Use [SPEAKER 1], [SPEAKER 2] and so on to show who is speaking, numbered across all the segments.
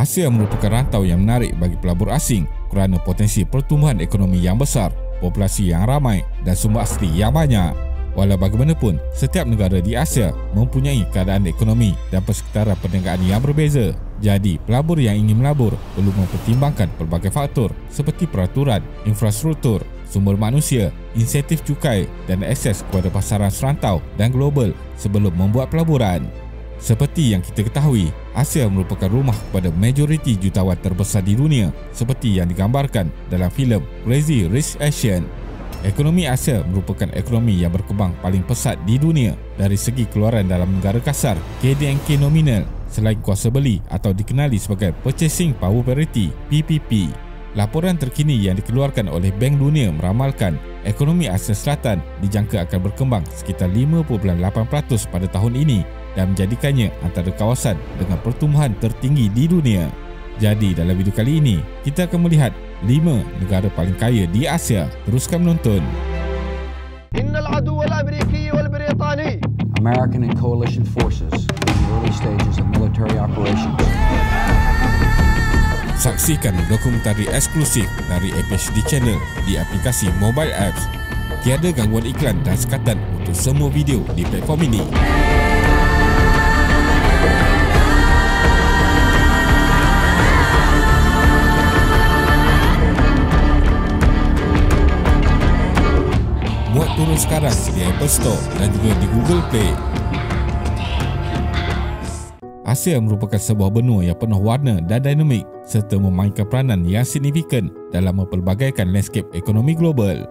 [SPEAKER 1] Asia merupakan rantau yang menarik bagi pelabur asing kerana potensi pertumbuhan ekonomi yang besar, populasi yang ramai dan sumber asli yang banyak. Walau bagaimanapun, setiap negara di Asia mempunyai keadaan ekonomi dan persekitaran perniagaan yang berbeza. Jadi, pelabur yang ingin melabur perlu mempertimbangkan pelbagai faktor seperti peraturan, infrastruktur, sumber manusia, insentif cukai dan akses kepada pasaran serantau dan global sebelum membuat pelaburan. Seperti yang kita ketahui, Asia merupakan rumah kepada majoriti jutawan terbesar di dunia seperti yang digambarkan dalam filem Crazy Rich Asians. Ekonomi Asia merupakan ekonomi yang berkembang paling pesat di dunia dari segi keluaran dalam negara kasar, KDNK nominal, selain kuasa beli atau dikenali sebagai Purchasing Power Parity (PPP). Laporan terkini yang dikeluarkan oleh Bank Dunia meramalkan ekonomi Asia Selatan dijangka akan berkembang sekitar 5.8% pada tahun ini dan menjadikannya antara kawasan dengan pertumbuhan tertinggi di dunia. Jadi dalam video kali ini, kita akan melihat 5 negara paling kaya di Asia. Teruskan menonton.
[SPEAKER 2] American and coalition forces in the early stages of military operations.
[SPEAKER 1] Saksikan dokumentari eksklusif dari APHD Channel di aplikasi mobile apps. Tiada gangguan iklan dan sekatan untuk semua video di platform ini. Muat turun sekarang di Apple Store dan juga di Google Play. Asia merupakan sebuah benua yang penuh warna dan dinamik serta memainkan peranan yang signifikan dalam mempelbagaikan landscape ekonomi global.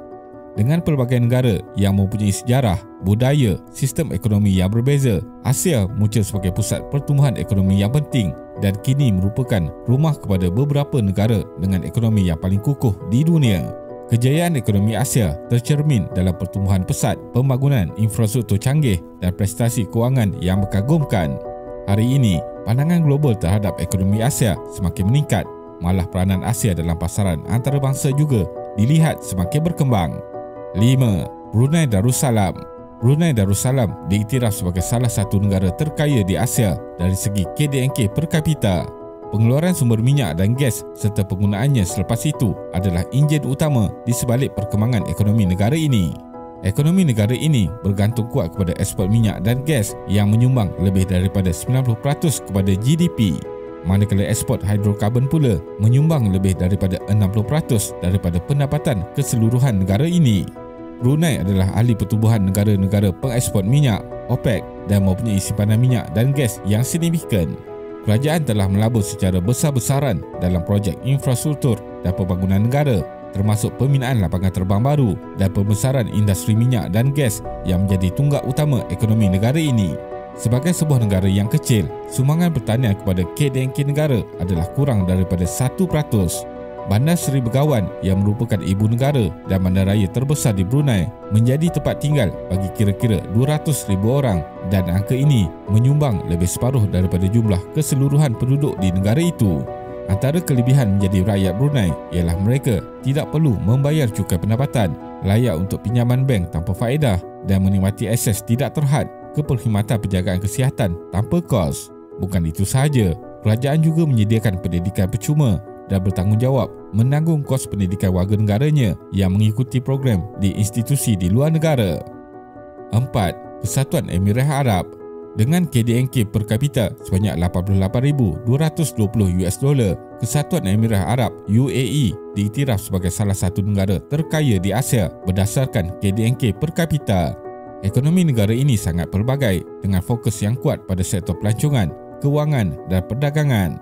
[SPEAKER 1] Dengan pelbagai negara yang mempunyai sejarah, budaya, sistem ekonomi yang berbeza, Asia muncul sebagai pusat pertumbuhan ekonomi yang penting dan kini merupakan rumah kepada beberapa negara dengan ekonomi yang paling kukuh di dunia. Kejayaan ekonomi Asia tercermin dalam pertumbuhan pesat, pembangunan infrastruktur canggih dan prestasi kewangan yang mengagumkan. Hari ini, pandangan global terhadap ekonomi Asia semakin meningkat, malah peranan Asia dalam pasaran antarabangsa juga dilihat semakin berkembang. 5. Brunei Darussalam. Brunei Darussalam diiktiraf sebagai salah satu negara terkaya di Asia dari segi KDNK per kapita. Pengeluaran sumber minyak dan gas serta penggunaannya selepas itu adalah enjin utama di sebalik perkembangan ekonomi negara ini. Ekonomi negara ini bergantung kuat kepada ekspor minyak dan gas yang menyumbang lebih daripada 90% kepada GDP. Manakala ekspor hidrokarbon pula menyumbang lebih daripada 60% daripada pendapatan keseluruhan negara ini. Brunei adalah ahli pertubuhan negara-negara pengekspor minyak, OPEC, dan mempunyai simpanan minyak dan gas yang signifikan. Kerajaan telah melabur secara besar-besaran dalam projek infrastruktur dan pembangunan negara, termasuk pembinaan lapangan terbang baru dan pembesaran industri minyak dan gas yang menjadi tunggak utama ekonomi negara ini. Sebagai sebuah negara yang kecil, sumbangan pertanian kepada KDNK negara adalah kurang daripada 1%. Bandar Seri Begawan yang merupakan ibu negara dan bandaraya terbesar di Brunei menjadi tempat tinggal bagi kira-kira 200,000 orang dan angka ini menyumbang lebih separuh daripada jumlah keseluruhan penduduk di negara itu. Antara kelebihan menjadi rakyat Brunei ialah mereka tidak perlu membayar cukai pendapatan, layak untuk pinjaman bank tanpa faedah dan menikmati akses tidak terhad ke perkhidmatan penjagaan kesihatan tanpa kos. Bukan itu sahaja, kerajaan juga menyediakan pendidikan percuma dan bertanggungjawab menanggung kos pendidikan warga negaranya yang mengikuti program di institusi di luar negara. 4. Kesatuan Emirat Arab. Dengan KDNK per kapita sebanyak $88,220, Kesatuan Emirat Arab UAE diiktiraf sebagai salah satu negara terkaya di Asia berdasarkan KDNK per kapita. Ekonomi negara ini sangat pelbagai dengan fokus yang kuat pada sektor pelancongan, kewangan dan perdagangan.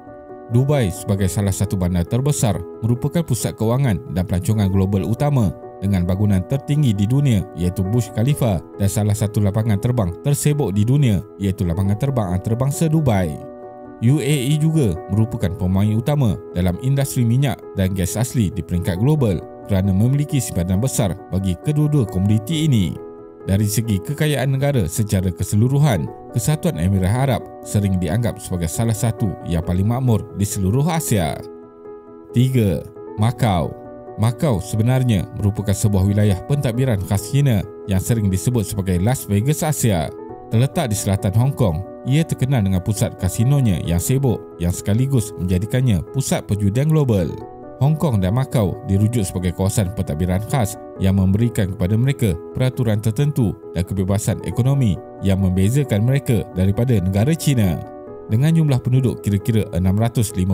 [SPEAKER 1] Dubai sebagai salah satu bandar terbesar merupakan pusat kewangan dan pelancongan global utama dengan bangunan tertinggi di dunia iaitu Burj Khalifa dan salah satu lapangan terbang tersibuk di dunia iaitu lapangan terbang antarabangsa Dubai. UAE juga merupakan pemain utama dalam industri minyak dan gas asli di peringkat global kerana memiliki simpanan besar bagi kedua-dua komoditi ini. Dari segi kekayaan negara secara keseluruhan, Kesatuan Emirat Arab sering dianggap sebagai salah satu yang paling makmur di seluruh Asia. 3. Macau. Macau sebenarnya merupakan sebuah wilayah pentadbiran khas China yang sering disebut sebagai Las Vegas Asia. Terletak di selatan Hong Kong, Ia terkenal dengan pusat kasinonya yang sibuk yang sekaligus menjadikannya pusat perjudian global. Hong Kong dan Macau dirujuk sebagai kawasan pentadbiran khas yang memberikan kepada mereka peraturan tertentu dan kebebasan ekonomi yang membezakan mereka daripada negara China. Dengan jumlah penduduk kira-kira 650,000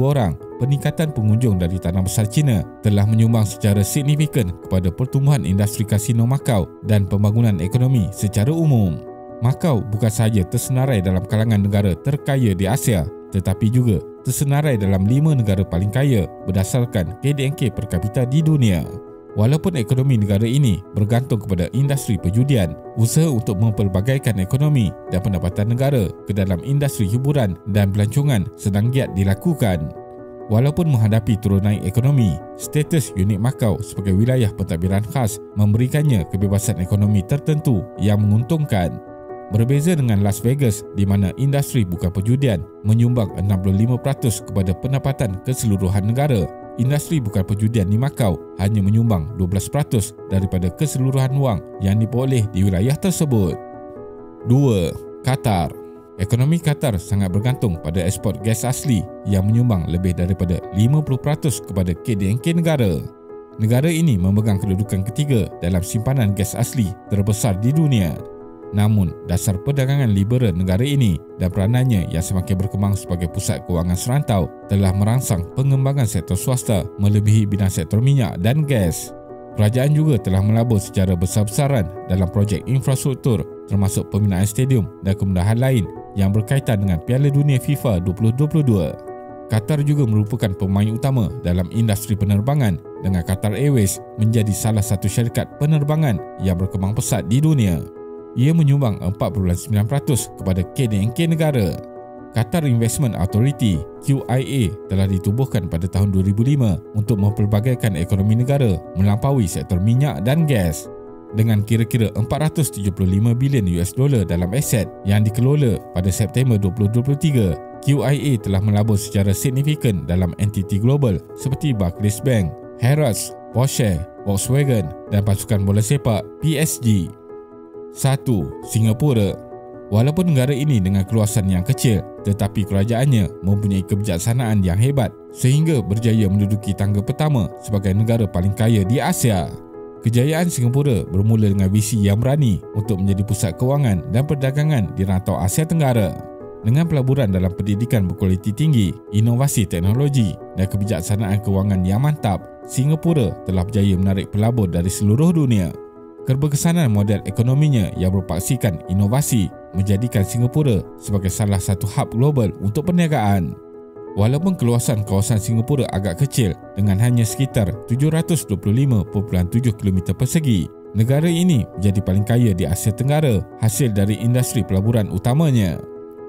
[SPEAKER 1] orang, peningkatan pengunjung dari Tanah Besar China telah menyumbang secara signifikan kepada pertumbuhan industri kasino Macau dan pembangunan ekonomi secara umum. Macau bukan sahaja tersenarai dalam kalangan negara terkaya di Asia, tetapi juga tersenarai dalam 5 negara paling kaya berdasarkan KDNK per kapita di dunia. Walaupun ekonomi negara ini bergantung kepada industri perjudian, usaha untuk mempelbagaikan ekonomi dan pendapatan negara ke dalam industri hiburan dan pelancongan sedang giat dilakukan. Walaupun menghadapi turun naik ekonomi, status unit Macau sebagai wilayah pentadbiran khas memberikannya kebebasan ekonomi tertentu yang menguntungkan. Berbeza dengan Las Vegas di mana industri bukan perjudian menyumbang 65% kepada pendapatan keseluruhan negara, industri bukan perjudian di Macau hanya menyumbang 12% daripada keseluruhan wang yang diperoleh di wilayah tersebut. 2. Qatar. Ekonomi Qatar sangat bergantung pada ekspor gas asli yang menyumbang lebih daripada 50% kepada KDNK negara. Negara ini memegang kedudukan ketiga dalam simpanan gas asli terbesar di dunia. Namun, dasar perdagangan liberal negara ini dan peranannya yang semakin berkembang sebagai pusat kewangan serantau telah merangsang pengembangan sektor swasta melebihi bidang sektor minyak dan gas. Kerajaan juga telah melabur secara besar-besaran dalam projek infrastruktur termasuk pembinaan stadium dan kemudahan lain yang berkaitan dengan Piala Dunia FIFA 2022. Qatar juga merupakan pemain utama dalam industri penerbangan dengan Qatar Airways menjadi salah satu syarikat penerbangan yang berkembang pesat di dunia. Ia menyumbang 4.9% kepada KDNK negara. Qatar Investment Authority (QIA) telah ditubuhkan pada tahun 2005 untuk mempelbagaikan ekonomi negara melampaui sektor minyak dan gas. Dengan kira-kira 475 bilion US dollar dalam aset yang dikelola pada September 2023, QIA telah melabur secara signifikan dalam entiti global seperti Barclays Bank, Harrods, Porsche, Volkswagen dan pasukan bola sepak PSG. 1. Singapura. Walaupun negara ini dengan keluasan yang kecil, tetapi kerajaannya mempunyai kebijaksanaan yang hebat sehingga berjaya menduduki tangga pertama sebagai negara paling kaya di Asia. Kejayaan Singapura bermula dengan visi yang berani untuk menjadi pusat kewangan dan perdagangan di rantau Asia Tenggara. Dengan pelaburan dalam pendidikan berkualiti tinggi, inovasi teknologi dan kebijaksanaan kewangan yang mantap, Singapura telah berjaya menarik pelabur dari seluruh dunia. Keberkesanan model ekonominya yang berpaksikan inovasi menjadikan Singapura sebagai salah satu hub global untuk perniagaan. Walaupun keluasan kawasan Singapura agak kecil dengan hanya sekitar 725.7 km persegi, negara ini menjadi paling kaya di Asia Tenggara hasil dari industri pelaburan utamanya.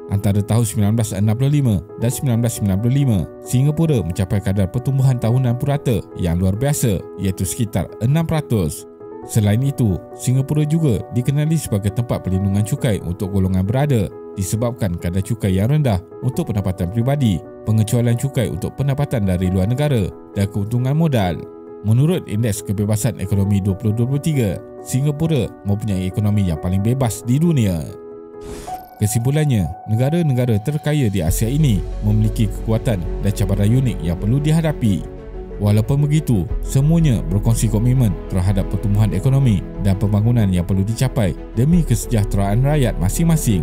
[SPEAKER 1] Antara tahun 1965 dan 1995, Singapura mencapai kadar pertumbuhan tahunan purata yang luar biasa iaitu sekitar 6%. Selain itu, Singapura juga dikenali sebagai tempat perlindungan cukai untuk golongan berada disebabkan kadar cukai yang rendah untuk pendapatan peribadi, pengecualian cukai untuk pendapatan dari luar negara dan keuntungan modal. Menurut Indeks Kebebasan Ekonomi 2023, Singapura mempunyai ekonomi yang paling bebas di dunia. Kesimpulannya, negara-negara terkaya di Asia ini memiliki kekuatan dan cabaran unik yang perlu dihadapi. Walaupun begitu, semuanya berkongsi komitmen terhadap pertumbuhan ekonomi dan pembangunan yang perlu dicapai demi kesejahteraan rakyat masing-masing.